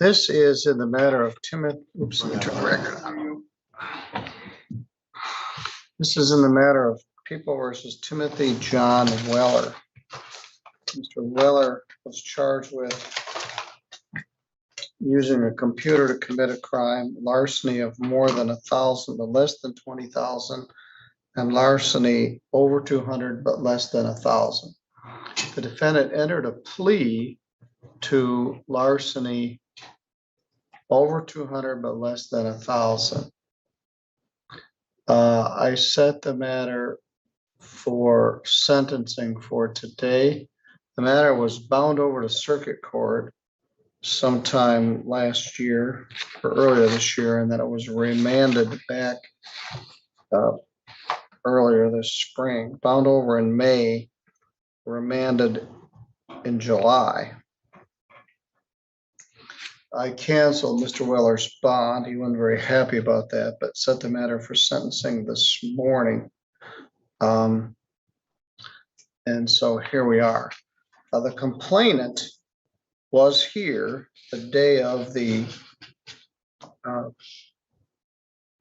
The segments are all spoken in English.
This is in the matter of Timothy. Oops, let me turn the record on. This is in the matter of People versus Timothy John Weller. Mr. Weller was charged with using a computer to commit a crime, larceny of more than 1,000 but less than 20,000, and larceny over 200 but less than 1,000. The defendant entered a plea to larceny over 200 but less than 1,000. I set the matter for sentencing for today. The matter was bound over to circuit court sometime last year or earlier this year, and then it was remanded back earlier this spring, bound over in May, remanded in July. I canceled Mr. Weller's bond. He wasn't very happy about that, but set the matter for sentencing this morning. And so here we are. The complainant was here the day of the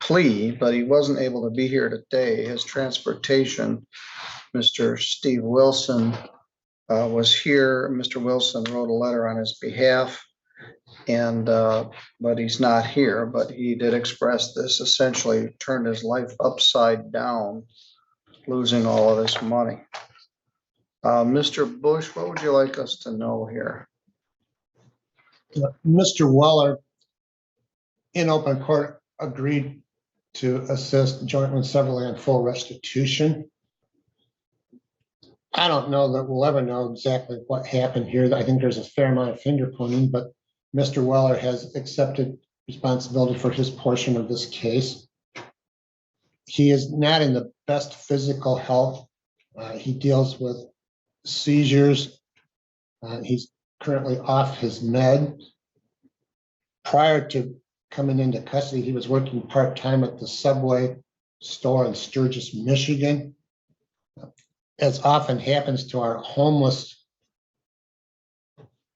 plea, but he wasn't able to be here today. His transportation, Mr. Steve Wilson, was here. Mr. Wilson wrote a letter on his behalf, and but he's not here. But he did express this, essentially turned his life upside down, losing all of this money. Mr. Bush, what would you like us to know here? Mr. Weller, in open court, agreed to assist jointly and severally on full restitution. I don't know that we'll ever know exactly what happened here. I think there's a fair amount of finger pointing, but Mr. Weller has accepted responsibility for his portion of this case. He is not in the best physical health. He deals with seizures. He's currently off his med. Prior to coming into custody, he was working part-time at the Subway store in Sturgis, Michigan. As often happens to our homeless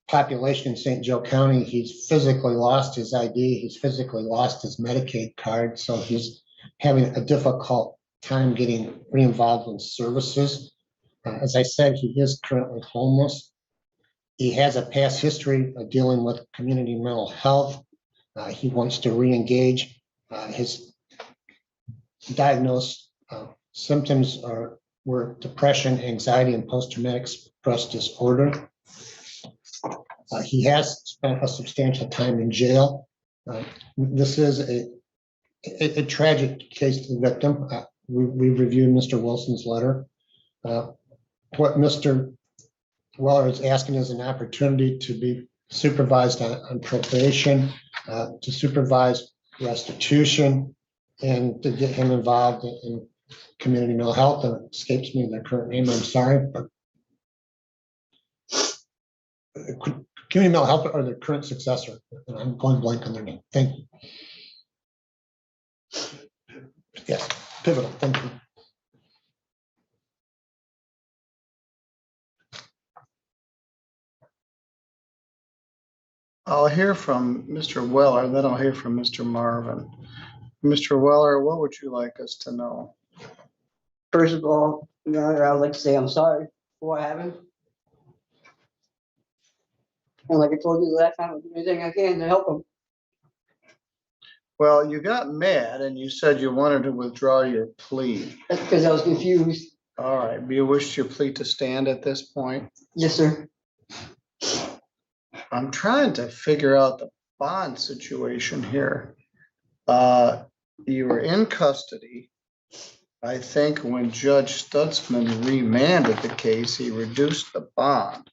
population in St. Joe County, he's physically lost his ID, he's physically lost his Medicaid card, so he's having a difficult time getting re-involved in services. As I said, he is currently homeless. He has a past history of dealing with community mental health. He wants to re-engage. His diagnosed symptoms were depression, anxiety, and post-traumatic stress disorder. He has spent a substantial time in jail. This is a tragic case to the victim. We reviewed Mr. Wilson's letter. What Mr. Weller is asking is an opportunity to be supervised on probation, to supervise restitution, and to get him involved in community mental health. And it escapes me their current name, I'm sorry, but community mental health or their current successor. And I'm going blank on their name. Thank you. Yes, pivotal. Thank you. I'll hear from Mr. Weller, then I'll hear from Mr. Marvin. Mr. Weller, what would you like us to know? First of all, Your Honor, I would like to say I'm sorry for what happened. And like I told you last time, I'll do anything I can to help him. Well, you got mad and you said you wanted to withdraw your plea. That's because I was confused. All right. Do you wish your plea to stand at this point? Yes, sir. I'm trying to figure out the bond situation here. You were in custody. I think when Judge Stutzman remanded the case, he reduced the bond.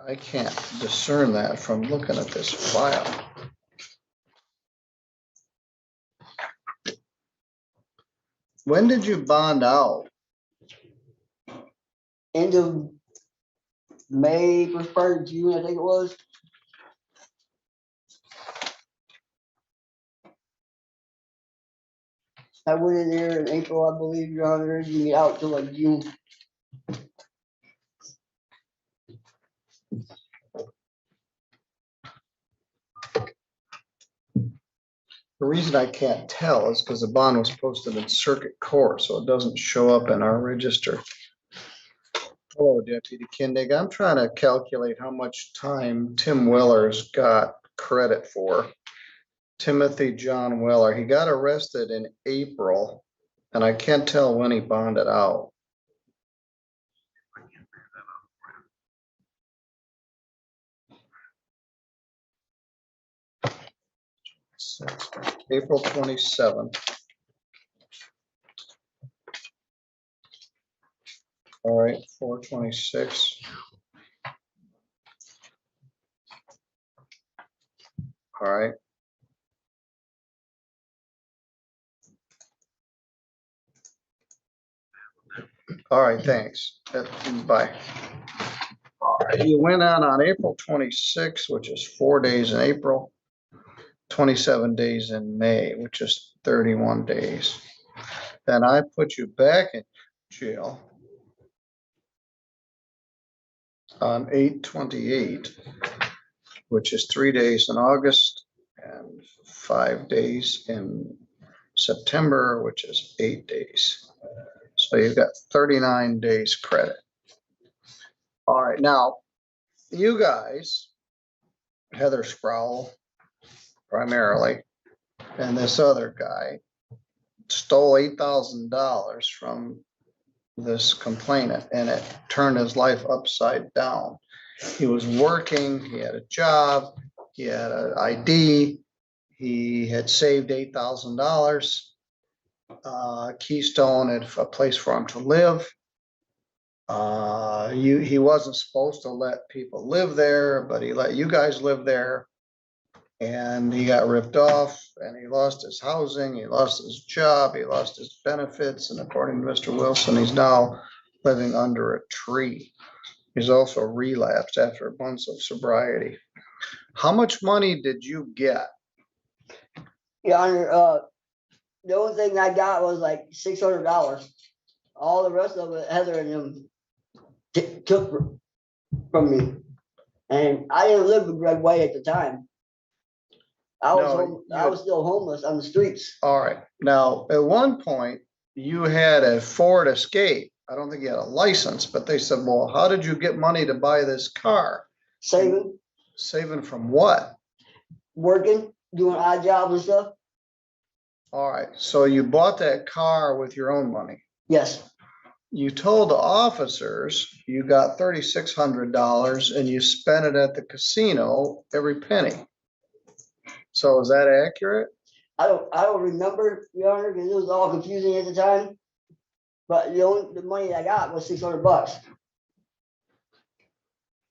I can't discern that from looking at this file. When did you bond out? End of May, first part of June, I think it was. I went in there in April, I believe, Your Honor, you get out till like June. The reason I can't tell is because the bond was posted in circuit court, so it doesn't show up in our register. Hello, Deputy Kindig. I'm trying to calculate how much time Tim Weller's got credit for. Timothy John Weller. He got arrested in April, and I can't tell when he bonded out. April 27th. All right, 4/26. All right. All right, thanks. Bye. All right, you went on April 26th, which is 4 days in April, 27 days in May, which is 31 days. Then I put you back in jail on 8/28, which is 3 days in August and 5 days in September, which is 8 days. So you've got 39 days credit. All right, now you guys, Heather Sproul primarily, and this other guy stole $8,000 from this complainant, and it turned his life upside down. He was working, he had a job, he had an ID, he had saved $8,000. Keystone had a place for him to live. He wasn't supposed to let people live there, but he let you guys live there. And he got ripped off, and he lost his housing, he lost his job, he lost his benefits, and according to Mr. Wilson, he's now living under a tree. He's also relapsed after a month of sobriety. How much money did you get? Your Honor, the only thing I got was like $600. All the rest of it, Heather and him took from me. And I didn't live with Greg White at the time. I was still homeless on the streets. All right. Now, at one point, you had a Ford Escape. I don't think you had a license, but they said, well, how did you get money to buy this car? Saving. Saving from what? Working, doing odd jobs and stuff. All right. So you bought that car with your own money. Yes. You told the officers you got $3,600 and you spent it at the casino, every penny. So is that accurate? I don't remember, Your Honor, because it was all confusing at the time. But the money I got was $600.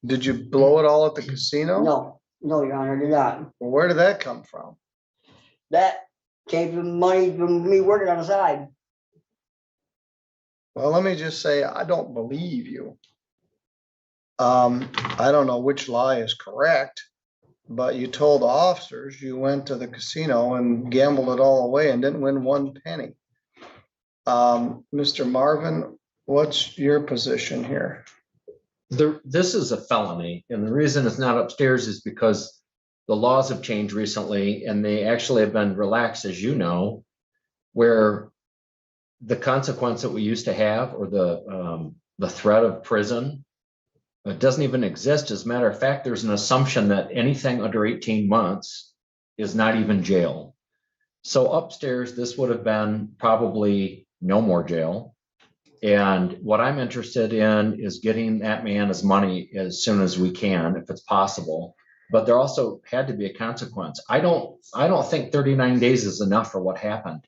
Did you blow it all at the casino? No, Your Honor, I did not. Well, where did that come from? That came from money from me working on the side. Well, let me just say, I don't believe you. I don't know which lie is correct, but you told the officers you went to the casino and gambled it all away and didn't win one penny. Mr. Marvin, what's your position here? This is a felony, and the reason it's not upstairs is because the laws have changed recently, and they actually have been relaxed, as you know, where the consequence that we used to have, or the threat of prison, it doesn't even exist. As a matter of fact, there's an assumption that anything under 18 months is not even jail. So upstairs, this would have been probably no more jail. And what I'm interested in is getting that man his money as soon as we can, if it's possible. But there also had to be a consequence. I don't think 39 days is enough for what happened.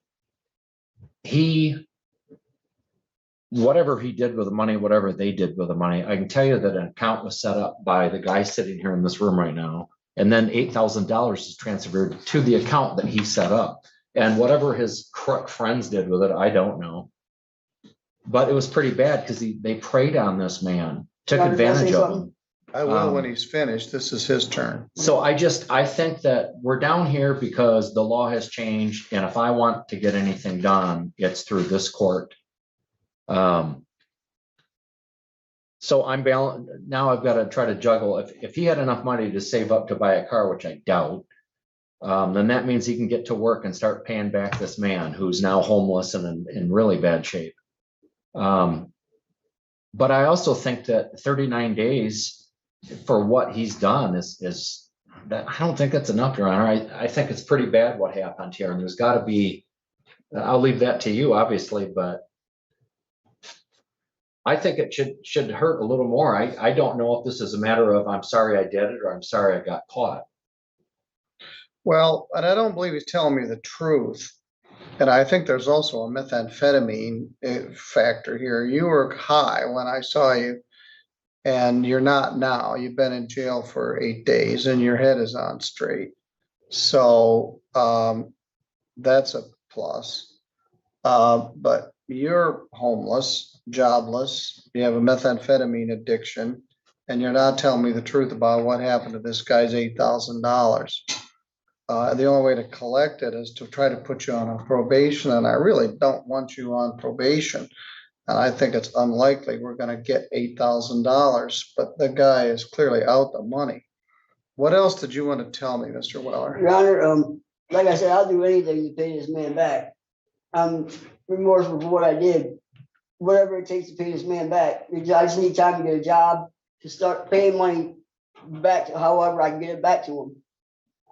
Whatever he did with the money, whatever they did with the money, I can tell you that an account was set up by the guy sitting here in this room right now. And then $8,000 is transferred to the account that he set up. And whatever his crook friends did with it, I don't know. But it was pretty bad because they preyed on this man, took advantage of him. I will when he's finished. This is his turn. So I think that we're down here because the law has changed, and if I want to get anything done, it's through this court. So now I've got to try to juggle. If he had enough money to save up to buy a car, which I doubt, then that means he can get to work and start paying back this man who's now homeless and in really bad shape. But I also think that 39 days for what he's done is that I don't think that's enough, Your Honor. I think it's pretty bad what happened here, and there's got to be. I'll leave that to you, obviously, but I think it should hurt a little more. I don't know if this is a matter of I'm sorry I did it or I'm sorry I got caught. Well, and I don't believe he's telling me the truth. And I think there's also a methamphetamine factor here. You were high when I saw you, and you're not now. You've been in jail for 8 days and your head is on straight. So that's a plus. But you're homeless, jobless, you have a methamphetamine addiction, and you're not telling me the truth about what happened to this guy's $8,000. The only way to collect it is to try to put you on a probation, and I really don't want you on probation. And I think it's unlikely we're going to get $8,000, but the guy is clearly out the money. What else did you want to tell me, Mr. Weller? Your Honor, like I said, I'll do anything to pay this man back. I'm remorseful for what I did. Whatever it takes to pay this man back. I just need time to get a job, to start paying money back, however I can get it back to him.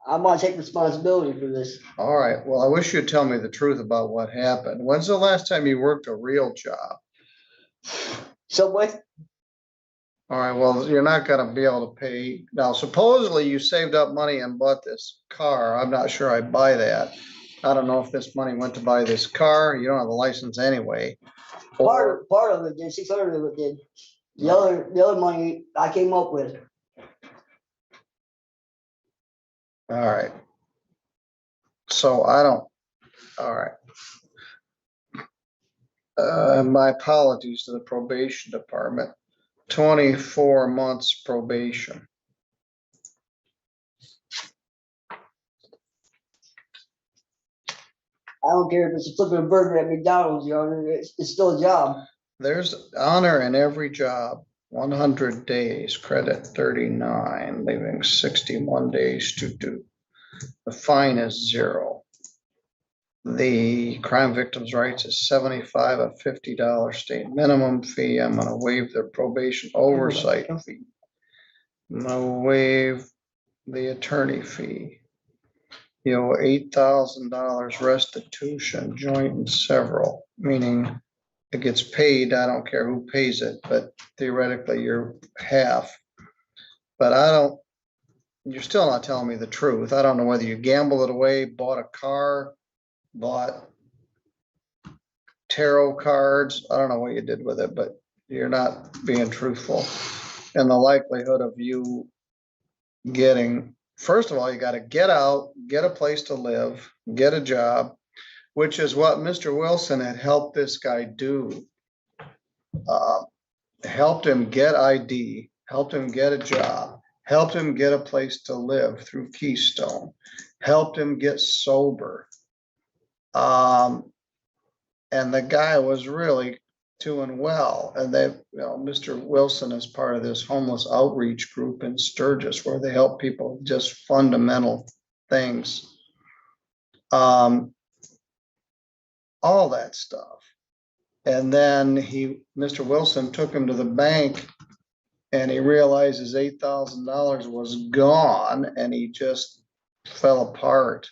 I'm gonna take responsibility for this. All right. Well, I wish you'd tell me the truth about what happened. When's the last time you worked a real job? So what? All right. Well, you're not going to be able to pay. Now, supposedly you saved up money and bought this car. I'm not sure I buy that. I don't know if this money went to buy this car. You don't have a license anyway. Part of it did, 600 of it did. The other money I came up with. All right. So I don't, all right. My apologies to the probation department. 24 months probation. I don't care if it's flipping a burger at McDonald's, Your Honor, it's still a job. There's honor in every job. 100 days, credit 39, leaving 61 days to do. The fine is 0. The crime victims' rights is 75, a $50 state minimum fee. I'm gonna waive the probation oversight fee. I'm gonna waive the attorney fee. You owe $8,000 restitution, joint and several, meaning it gets paid. I don't care who pays it, but theoretically you're half. But you're still not telling me the truth. I don't know whether you gambled it away, bought a car, bought tarot cards. I don't know what you did with it, but you're not being truthful. And the likelihood of you getting, first of all, you got to get out, get a place to live, get a job, which is what Mr. Wilson had helped this guy do. Helped him get ID, helped him get a job, helped him get a place to live through Keystone, helped him get sober. And the guy was really doing well. And Mr. Wilson is part of this homeless outreach group in Sturgis where they help people with just fundamental things. All that stuff. And then Mr. Wilson took him to the bank and he realized his $8,000 was gone and he just fell apart.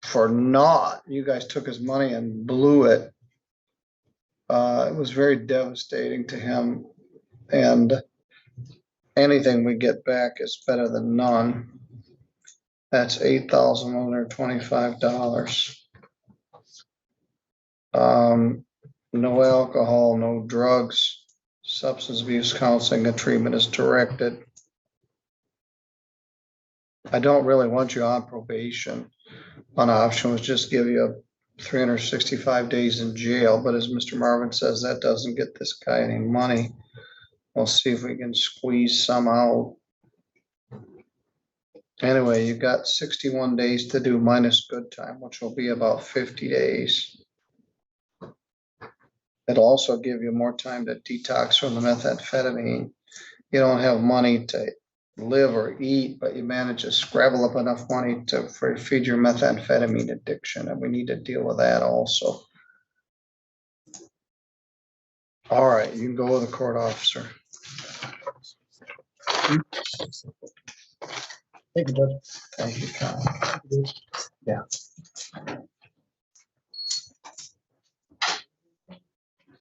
For naught. You guys took his money and blew it. It was very devastating to him. And anything we get back is better than none. That's $8,125. No alcohol, no drugs, substance abuse counseling and treatment is directed. I don't really want you on probation. One option was just give you a 365 days in jail, but as Mr. Marvin says, that doesn't get this guy any money. We'll see if we can squeeze some out. Anyway, you got 61 days to do minus good time, which will be about 50 days. It'll also give you more time to detox from the methamphetamine. You don't have money to live or eat, but you manage to scrabble up enough money to feed your methamphetamine addiction, and we need to deal with that also. All right, you can go with the court officer. Thank you, Judge. Thank you, Tom. Yeah.